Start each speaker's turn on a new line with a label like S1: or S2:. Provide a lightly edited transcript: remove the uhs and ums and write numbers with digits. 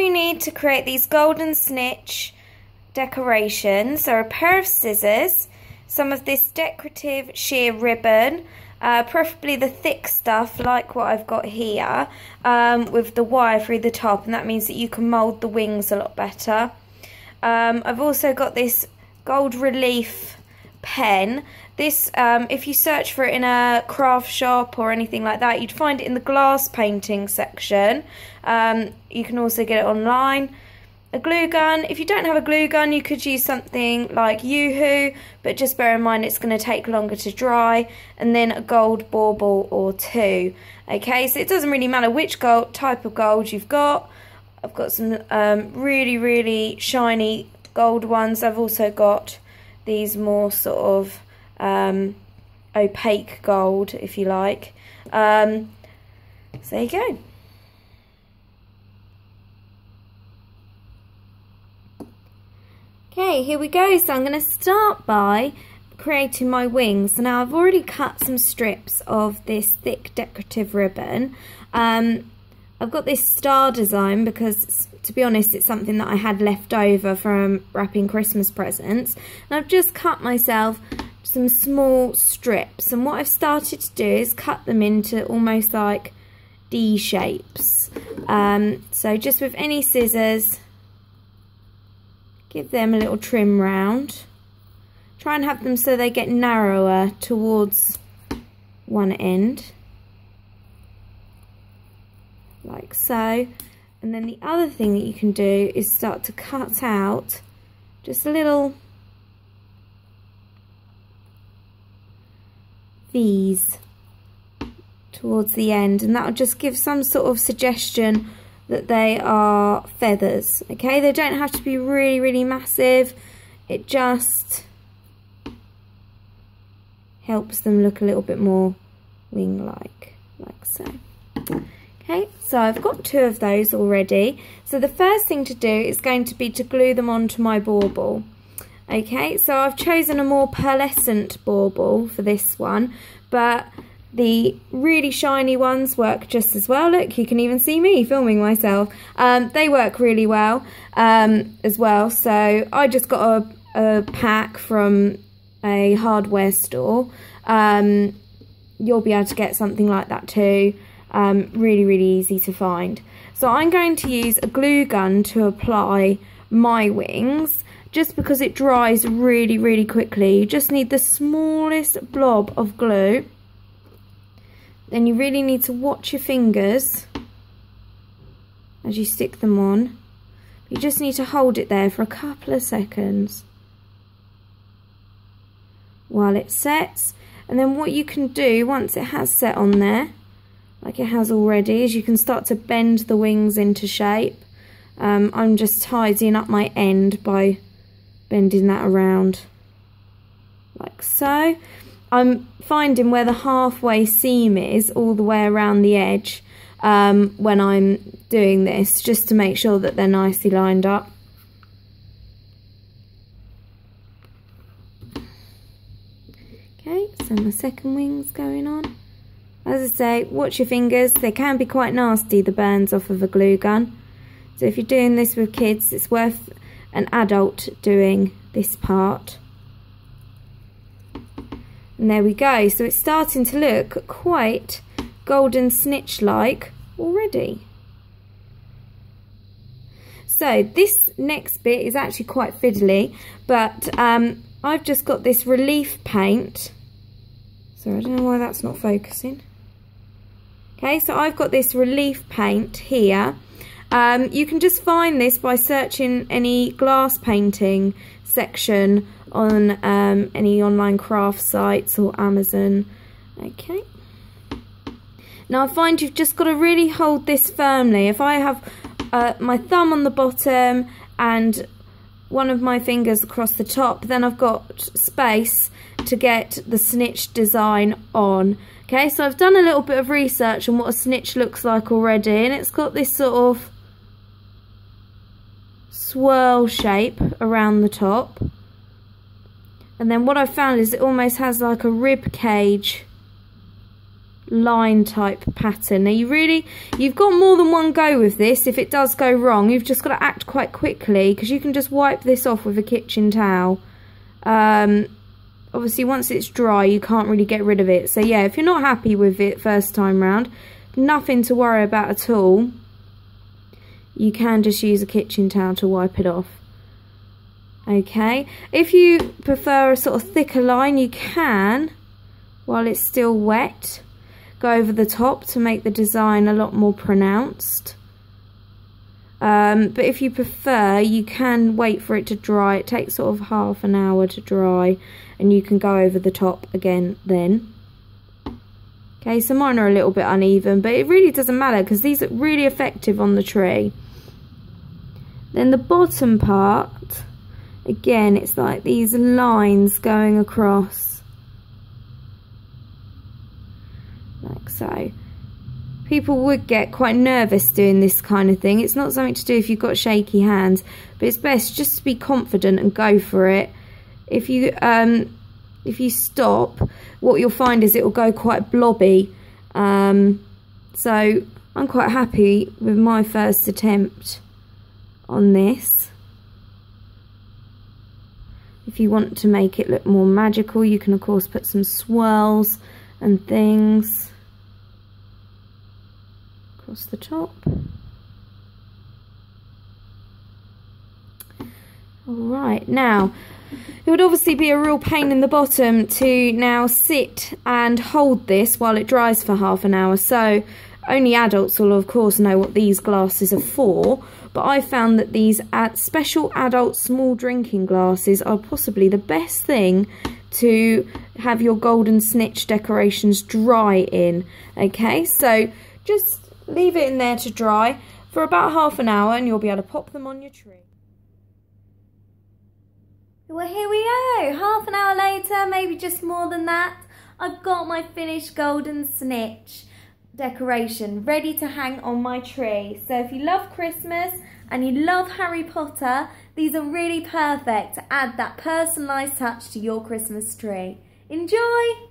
S1: you need to create these golden snitch decorations are a pair of scissors, some of this decorative sheer ribbon, preferably the thick stuff like what I've got here, with the wire through the top, and that means that you can mould the wings a lot better. I've also got this gold relief pen. This, if you search for it in a craft shop or anything like that, you'd find it in the glass painting section. You can also get it online. A glue gun. If you don't have a glue gun, you could use something like Yoo-hoo, but just bear in mind it's going to take longer to dry. And then a gold bauble or two. Okay, so it doesn't really matter which type of gold you've got. I've got some really, really shiny gold ones. I've also got these more sort of opaque gold, if you like. So there you go. Okay, here we go. So I'm going to start by creating my wings. So now I've already cut some strips of this thick decorative ribbon. I've got this star design because, to be honest, it's something that I had left over from wrapping Christmas presents. And I've just cut myself some small strips. And what I've started to do is cut them into almost like D shapes. So just with any scissors, give them a little trim round. Try and have them so they get narrower towards one end. Like so. And then the other thing that you can do is start to cut out just a little V's towards the end, and that'll just give some sort of suggestion that they are feathers. Okay, they don't have to be really, really massive. It just helps them look a little bit more wing-like, like so. Okay, so I've got two of those already. So the first thing to do is going to be to glue them onto my bauble. Okay, so I've chosen a more pearlescent bauble for this one, but the really shiny ones work just as well. Look, you can even see me filming myself. They work really well as well. So I just got a pack from a hardware store. You'll be able to get something like that too. Really, really easy to find. So I'm going to use a glue gun to apply my wings, just because it dries really, really quickly. You just need the smallest blob of glue. Then you really need to watch your fingers as you stick them on. You just need to hold it there for a couple of seconds while it sets. And then what you can do once it has set on there, like it has already, is you can start to bend the wings into shape. I'm just tidying up my end by bending that around like so. I'm finding where the halfway seam is all the way around the edge when I'm doing this, just to make sure that they're nicely lined up. Okay, so my second wing's going on. As I say, watch your fingers. They can be quite nasty, the burns off of a glue gun. So if you're doing this with kids, it's worth an adult doing this part. And there we go. So it's starting to look quite golden snitch-like already. So this next bit is actually quite fiddly, but I've just got this relief paint. So I don't know why that's not focusing. Okay, so I've got this relief paint here. You can just find this by searching any glass painting section on any online craft sites or Amazon. Okay. Now I find you've just got to really hold this firmly. If I have my thumb on the bottom and one of my fingers across the top, then I've got space to get the snitch design on. Okay, so I've done a little bit of research on what a snitch looks like already, and it's got this sort of swirl shape around the top. And then what I've found is it almost has like a rib cage line type pattern. Now you've got more than one go with this. If it does go wrong, you've just got to act quite quickly, because you can just wipe this off with a kitchen towel. Obviously once it's dry you can't really get rid of it, so yeah, if you're not happy with it first time round, nothing to worry about at all. You can just use a kitchen towel to wipe it off. Okay, if you prefer a sort of thicker line, you can, while it's still wet, go over the top to make the design a lot more pronounced. But if you prefer, you can wait for it to dry. It takes sort of half an hour to dry, and you can go over the top again then. Okay, so mine are a little bit uneven, but it really doesn't matter because these are really effective on the tree. Then the bottom part, again, it's like these lines going across, like so. People would get quite nervous doing this kind of thing. It's not something to do if you've got shaky hands, but it's best just to be confident and go for it. If you stop, what you'll find is it will go quite blobby. So I'm quite happy with my first attempt on this. If you want to make it look more magical, you can of course put some swirls and things across the top. Alright, now it would obviously be a real pain in the bottom to now sit and hold this while it dries for half an hour, so only adults will of course know what these glasses are for, but I found that these special adult small drinking glasses are possibly the best thing to have your golden snitch decorations dry in. Okay, so just leave it in there to dry for about half an hour and you'll be able to pop them on your tree. Well, here we go, half an hour later, maybe just more than that. I've got my finished golden snitch decoration ready to hang on my tree. So if you love Christmas and you love Harry Potter, these are really perfect to add that personalised touch to your Christmas tree. Enjoy!